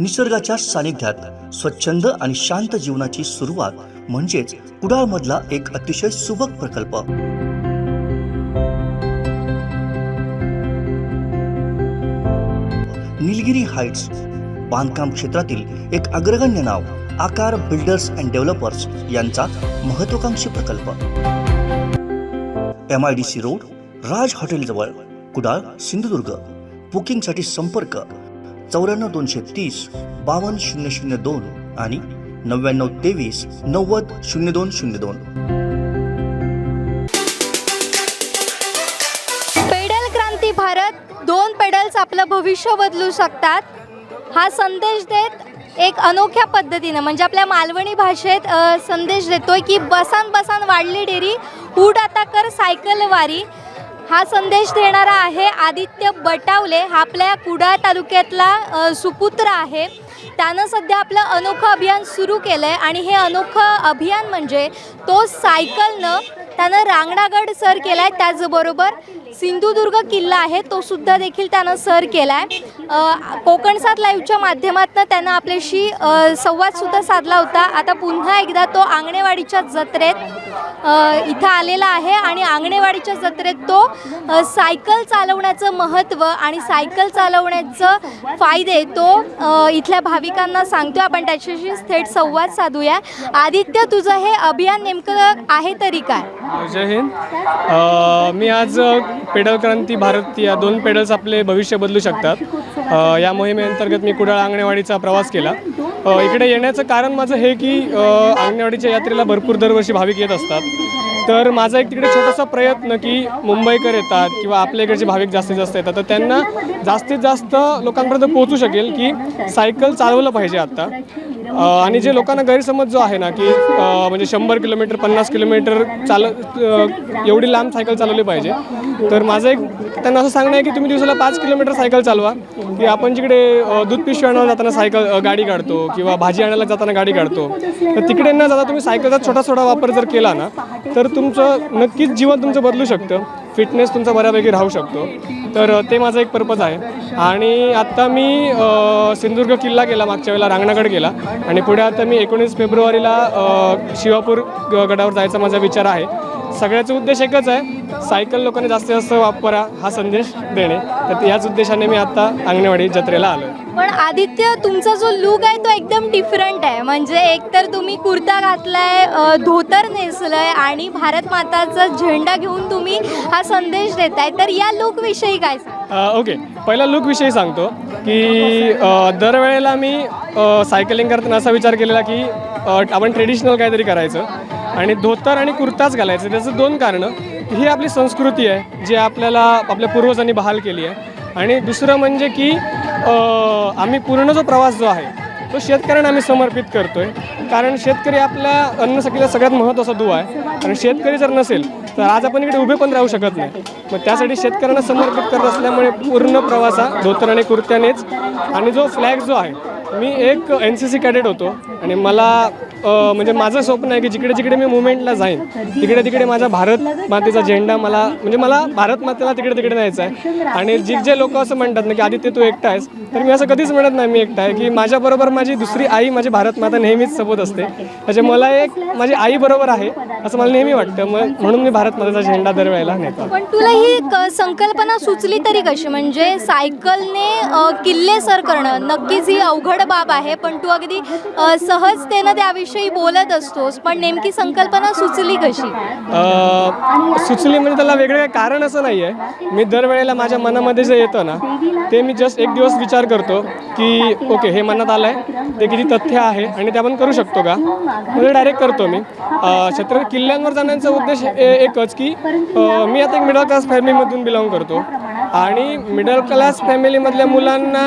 निसर्गाच्या सानिध्यात स्वच्छंद आणि शांत जीवनाची सुरुवात म्हणजेच कुडाळमधला एक अतिशय सुबक प्रकल्प. निलगिरी हाइट्स बांधकाम क्षेत्रातील एक अग्रगण्य नाव आकार बिल्डर्स अँड डेव्हलपर्स यांचा महत्वाकांक्षी प्रकल्प. MIDC रोड, राज हॉटेल जवळ, कुडाळ, सिंधुदुर्ग. बुकिंगसाठी संपर्क 94 230 52 002 आणि 99 23 90 0202. पेडल क्रांती भारत, 2 पेडल्स आपलं भविष्य बदलू शकतात हा संदेश देत एक अनोख्या पद्धतीनं म्हणजे आपल्या मालवणी भाषेत संदेश देतोय की बसान बसान वाढली डेरी, उठ आता कर सायकल वारी. हा संदेश देणारा आहे आदित्य बटावले. हा आपल्या कुडाळ तालुक्यातला सुपुत्र आहे. त्यानं सध्या आपलं अनोखं अभियान सुरू केलं आहे आणि हे अनोखं अभियान म्हणजे तो सायकलनं त्यानं रांगणागड सर केला आहे. त्याचबरोबर सिंधुदुर्ग किल्ला आहे तो सुद्धा देखील त्यानं सर केला आहे. कोकणसात लाईव्हच्या माध्यमातून त्यानं आपल्याशी संवादसुद्धा साधला होता. आता पुन्हा एकदा तो आंगणेवाडीच्या जत्रेत इथं आलेला आहे आणि आंगणेवाडीच्या जत्रेत तो सायकल चालवण्याचं महत्त्व आणि सायकल चालवण्याचं फायदे तो इथल्या भाविकांना सांगतो. आपण त्याच्याशी थेट संवाद साधूया. आदित्य, तुझं हे अभियान नेमकं आहे तरी काय? जय हिंद. मी आज पेडल क्रांती भारत या 2 पेडल्स आपले भविष्य बदलू शकतात या मोहिमेअंतर्गत मी कुडाळ आंगणेवाडीचा प्रवास केला. इकडे येण्याचं कारण माझं हे की आंगणेवाडीच्या यात्रेला भरपूर दरवर्षी भाविक येत असतात. तर माझा एक तिकडे छोटासा प्रयत्न की मुंबईकर येतात किंवा आपल्या इकडचे भाविक जास्तीत जास्त येतात तर त्यांना जास्तीत जास्त लोकांपर्यंत पोहोचू शकेल की सायकल चालवलं पाहिजे आत्ता. आणि जे लोकांना गैरसमज जो आहे ना की म्हणजे 100 किलोमीटर 50 किलोमीटर एवढी लांब सायकल चालवली पाहिजे. तर माझं एक त्यांना असं सांगणं आहे की तुम्ही दिवसाला 5 किलोमीटर सायकल चालवा. की आपण जिकडे दूध पिशवी आणायला जाताना सायकल गाडी काढतो किंवा भाजी आणायला जाताना गाडी काढतो तर तिकडे न जाता तुम्ही सायकलचा छोटा वापर जर केला ना तर तुमचं नक्कीच जीवन तुमचं बदलू शकतं. फिटनेस तुमचा बऱ्यापैकी राहू शकतो. तर ते माझं एक पर्पज आहे. आणि आत्ता मी सिंधुदुर्ग किल्ला गेला, मागच्या वेळेला रांगणागड गेला आणि पुढे आता मी 19 फेब्रुवारीला शिवापूर गडावर जायचा माझा विचार आहे. सगळ्याचा उद्देश एकच आहे, सायकल लोकांनी जास्तीत जास्त वापरा हा संदेश देणे. तर याच उद्देशाने मी आत्ता आंगणेवाडी जत्रेला आलो. पण आदित्य, तुमचा जो लुक आहे तो एकदम डिफरंट आहे. म्हणजे एकतर तुम्ही कुर्ता घातलाय, धोतर नेसलंय आणि भारत माताचा झेंडा घेऊन तुम्ही हा संदेश देताय. तर या लुकविषयी काय सांग? ओके, पहिला लुकविषयी सांगतो की दरवेळेला मी सायकलिंग करताना असा विचार केलेला की आपण ट्रेडिशनल काहीतरी करायचं आणि धोतर आणि कुर्ताच घालायचं. त्याचं 2 कारणं. ही आपली संस्कृती आहे जी आपल्याला आपल्या पूर्वजांनी बहाल केली आहे. आणि दुसरं म्हणजे की आम्ही पूर्ण जो प्रवास जो आहे तो शेतकऱ्यांना आम्ही समर्पित करतो आहे. कारण शेतकरी आपल्या अन्नसखीला सगळ्यात महत्त्वाचा दुवा आहे. आणि शेतकरी जर नसेल तर आज आपण इकडे उभे पण राहू शकत नाही. मग त्यासाठी शेतकऱ्यांना समर्पित करत असल्यामुळे पूर्ण प्रवासा धोतर आणि कुर्त्यानेच. आणि जो फ्लॅग जो आहे, मी एक NCC कॅडेट होतो आणि मला म्हणजे माझं स्वप्न आहे की जिकडे जिकडे मी मुवमेंटला जाईन तिकडे तिकडे माझा भारत मातेचा झेंडा मला भारत मातेला तिकडे तिकडे न्यायचा आहे. आणि जे लोक असं म्हणतात ना की आदित्य तू एकटा आहेस, तर मी असं कधीच म्हणत नाही मी एकटा आहे. की माझ्याबरोबर माझी दुसरी आई, माझी भारत माता नेहमीच सोबत असते. म्हणजे मला एक माझी आई बरोबर आहे असं मला नेहमी वाटतं. म्हणून मी भारत मातेचा झेंडा दरवेळेला नेतो. पण तुला ही संकल्पना सुचली तरी कशी? म्हणजे सायकलने किल्ले सर करणं नक्कीच ही अवघड बाब आहे, पण तू अगदी सहजतेनं त्याविषयी बोलत असतोस. पण नेमकी संकल्पना सुचली कशी? सुचली म्हणजे त्याला वेगळं कारण असं नाही आहे. मी दरवेळेला माझ्या मनामध्ये जे येतं ना ते मी जस्ट एक दिवस विचार करतो की ओके हे मनात आलं आहे, ते किती तथ्य आहे आणि ते आपण करू शकतो का, म्हणजे डायरेक्ट करतो मी. छत्रपती किल्ल्यांवर जाण्याचा उद्देश एकच की मी आता एक मिडल क्लास फॅमिलीमधून बिलॉंग करतो आणि मिडल क्लास फॅमिलीमधल्या मुलांना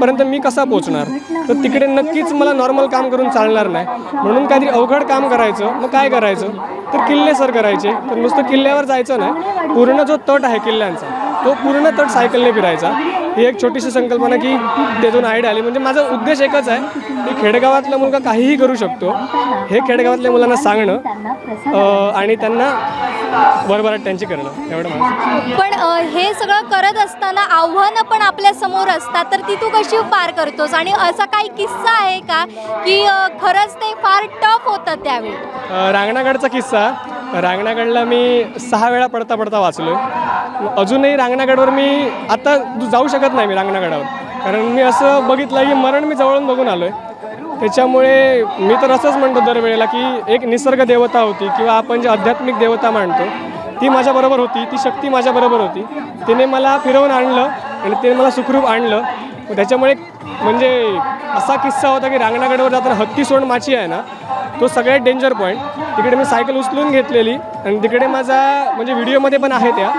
पर्यंत मी कसा पोचणार. तर तिकडे नक्कीच मला नॉर्मल काम करून चालणार नाही. म्हणून काहीतरी अवघड काम करायचं. मग काय करायचं तर किल्ले सर करायचे. तर नुसतं किल्ल्यावर जायचं नाही, पूर्ण जो तट आहे किल्ल्यांचा तो पूर्ण तट सायकलने फिरायचा. ही एक छोटीशी संकल्पना की त्यातून आयडिया आली. म्हणजे माझा उद्देश एकच आहे की खेडेगावातला मुलगा काहीही करू शकतो हे खेडेगावातल्या मुलांना सांगणं आणि त्यांना भरभराट त्यांची करणं एवढं माझं. पण हे सगळं करत असताना आव्हानं पण आपल्या समोर असतात, तर ती तू कशी पार करतोस? आणि असा काही किस्सा आहे का की खरंच ते फार टफ होतं त्यावेळी? रांगणागडचा किस्सा. रांगणागडला मी 6 वेळा पडता पडता वाचलो. अजूनही रांगणागडवर मी आता जाऊ शकत नाही मी रांगणागडावर, कारण मी असं बघितलं की मरण मी जवळून बघून आलो आहे. त्याच्यामुळे मी तर असंच म्हणतो दरवेळेला की एक निसर्ग देवता होती किंवा आपण जे आध्यात्मिक देवता मानतो ती माझ्याबरोबर होती, ती शक्ती माझ्याबरोबर होती. तिने मला फिरवून आणलं आणि तिने मला सुखरूप आणलं. त्याच्यामुळे म्हणजे असा किस्सा होता की रांगणागडवर जाताना हत्ती सोंड माची आहे ना, तो सगळ्यात डेंजर पॉईंट. तिकडे मी सायकल उचलून घेतलेली आणि तिकडे माझा म्हणजे व्हिडिओमध्ये पण आहे त्या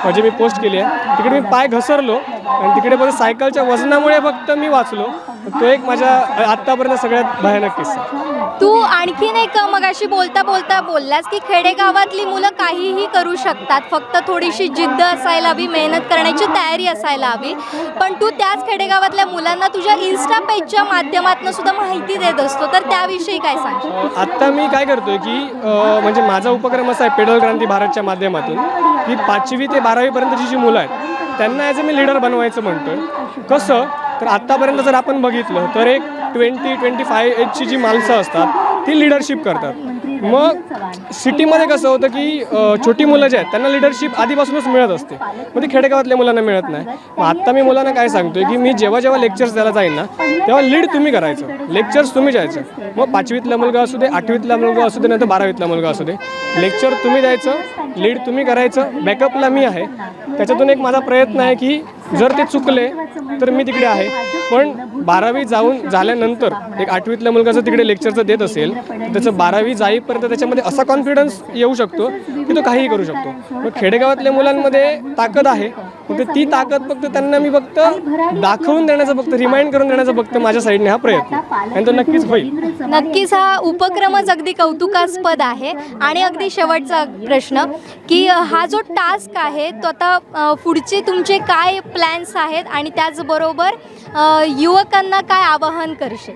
म्हणजे मी पोस्ट केली आहे. तिकडे मी पाय घसरलो आणि तिकडे परत सायकलच्या वजनामुळे फक्त मी वाचलो. तो एक माझ्या आत्तापर्यंत सगळ्यात भयानक किस्सा. तू आणखीन एक मगाशी बोलता बोलता बोललास की खेडेगावातली मुलं काहीही करू शकतात, फक्त थोडीशी जिद्द असायला हवी, मेहनत करण्याची तयारी असायला हवी. पण तू त्याच खेडेगावातल्या मुलांना तुझ्या इन्स्टा पेजच्या माध्यमातून सुद्धा माहिती देत असतो, तर त्याविषयी काय सांगशील? आत्ता मी काय करतोय की म्हणजे माझा उपक्रम असा आहे पेडल क्रांती भारतच्या माध्यमातून की 5वी ते 12वीपर्यंतची जी मुलं आहेत त्यांना ॲज अ मी लीडर बनवायचं म्हणतोय. कसं तर आत्तापर्यंत जर आपण बघितलं तर एक 20-25 एजची जी माणसं असतात ती लिडरशिप करतात. मग सिटीमध्ये कसं होतं की छोटी मुलं जे आहेत त्यांना लिडरशिप आधीपासूनच मिळत असते, मग ती खेडेगावातल्या मुलांना मिळत नाही. मग आत्ता मी मुलांना काय सांगतोय की मी जेव्हा जेव्हा लेक्चर्स द्यायला जाईन ना तेव्हा लीड तुम्ही करायचं, लेक्चर्स तुम्ही द्यायचं. मग 5वीतला मुलगा असू दे, 8वीतला मुलगा असू दे, नंतर 12वीतला मुलगा असू दे, लेक्चर तुम्ही द्यायचं, लीड तुम्ही करायचं, बॅकअपला मी आहे. त्याच्यातून एक माझा प्रयत्न आहे की जर ते चुकले तर मी तिकडे आहे. पण 12वी जाऊन झाल्यानंतर एक 8वीतला मुलगा जर तिकडे लेक्चरचं देत असेल त्याचं 12वी जाईपर्यंत त्याच्यामध्ये असा कॉन्फिडन्स येऊ शकतो की तो काहीही करू शकतो. मग खेडेगावातल्या मुलांमध्ये ताकद आहे, फक्त ती ताकद फक्त त्यांना मी फक्त दाखवून देण्याचा, फक्त रिमाइंड करून देण्याचा फक्त माझ्या साईडने हा प्रयत्न आणि तो नक्कीच होईल. नक्कीच हा उपक्रमच अगदी कौतुकास्पद आहे. आणि अगदी शेवटचा प्रश्न की हा जो टास्क आहे तो आता पुढचे तुमचे काय प्लॅन्स आहेत आणि त्याचबरोबर युवकांना काय आवाहन करशील?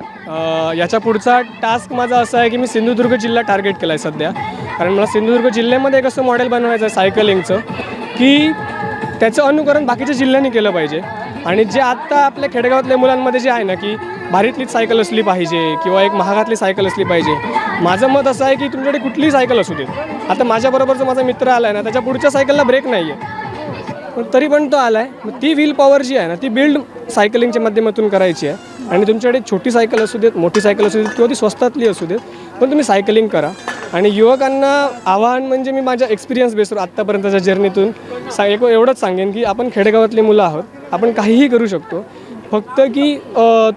याच्या पुढचा टास्क माझा असा आहे की मी सिंधुदुर्ग जिल्हा टार्गेट केला आहे सध्या, कारण मला सिंधुदुर्ग जिल्ह्यामध्ये एक असं मॉडेल बनवायचं आहे सायकलिंगचं की त्याचं अनुकरण बाकीच्या जिल्ह्यांनी केलं पाहिजे. आणि जे आत्ता आपल्या खेडेगावातल्या मुलांमध्ये जे आहे ना की भारीतलीच सायकल असली पाहिजे किंवा एक महागातली सायकल असली पाहिजे, माझं मत असं आहे की तुमच्याकडे कुठलीही सायकल असू दे. आता माझ्याबरोबर जो माझा मित्र आला आहे ना त्याच्या पुढच्या सायकलला ब्रेक नाही आहे, पण तरी पण तो आला आहे. मग ती व्हील पॉवर जी आहे ना ती बिल्ड सायकलिंगच्या माध्यमातून करायची आहे. आणि तुमच्याकडे छोटी सायकल असू देत, मोठी सायकल असू देत किंवा ती स्वस्तातली असू देत, पण तुम्ही सायकलिंग करा. आणि युवकांना आव्हान म्हणजे मी माझ्या एक्सपिरियन्स बेसवर आत्तापर्यंतच्या जर्नीतून एवढंच सांगेन की आपण खेडेगावातली मुलं आहोत, आपण काहीही करू शकतो. फक्त की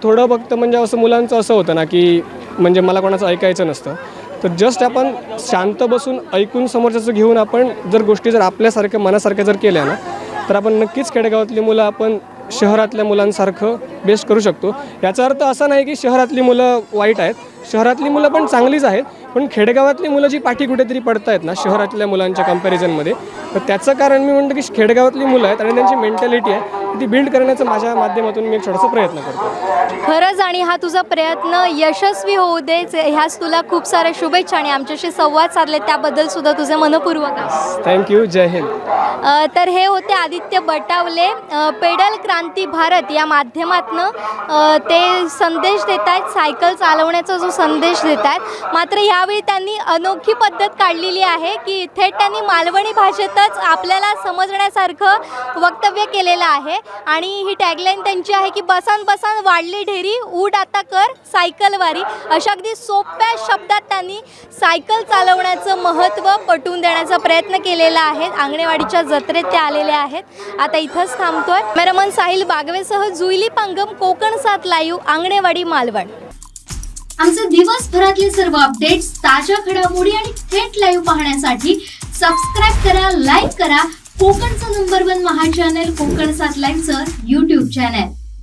थोडं फक्त म्हणजे असं मुलांचं असं होतं ना की म्हणजे मला कोणाचं ऐकायचं नसतं, तर जस्ट आपण शांत बसून ऐकून समोरच्याचं घेऊन आपण जर गोष्टी जर आपल्यासारख्या मनासारख्या जर केल्या ना तर आपण नक्कीच खेडेगावातली मुलं आपण शहरातल्या मुलांसारखं बेस्ट करू शकतो. याचा अर्थ असा नाही की शहरातली मुलं वाईट आहेत, शहरातली मुलं पण चांगलीच आहेत, पण खेडेगावातली मुलं जी पाठी कुठेतरी पडत आहेत ना शहरातल्या मुलांच्या कम्पॅरिझनमध्ये, तर त्याचं कारण मी म्हणतो की खेडेगावातली मुलं आहेत आणि त्यांची मेंटॅलिटी आहे ती बिल्ड करण्याचं माझ्या माध्यमातून मी एक छोटासा प्रयत्न करतो. खरंच आणि हा तुझा प्रयत्न यशस्वी होऊ देच, ह्याच तुला खूप साऱ्या शुभेच्छा. आणि आमच्याशी संवाद साधले त्याबद्दल सुद्धा तुझे मनपूर्वक आहे. थँक्यू. जय हिंद. तर हे होते आदित्य बटावले, पेडल क्रांती भारत या माध्यमातनं ते संदेश देत आहेत, सायकल चालवण्याचा जो संदेश देत आहेत. मात्र यावेळी त्यांनी अनोखी पद्धत काढलेली आहे की थेट त्यांनी मालवणी भाषेतच आपल्याला समजण्यासारखं वक्तव्य केलेलं आहे. आणि ही टॅगलाईन त्यांची आहे की बसान बसान वाढली ढेरी, उड आता कर सायकलवारी. अशा अगदी सोप्या शब्दात त्यांनी सायकल चालवण्याचं महत्त्व पटवून देण्याचा प्रयत्न केलेला आहे. आंगणेवाडीच्या जत्रेत ते आलेले आहेत. आता इथंच थांबतोय. कॅमेरामन साहिल बागवेसह जुईली पांगम, कोकण 7 लाईव्ह, आंगणेवाडी, मालवण. आमचे दिवसभरातले सर्व अपडेट्स, ताज्या घडामोडी आणि थेट लाईव्ह पाहण्यासाठी सबस्क्राईब करा, लाईक करा कोकणचं नंबर 1 महा चॅनल कोकण 7 लाईव्हचं YouTube चॅनल.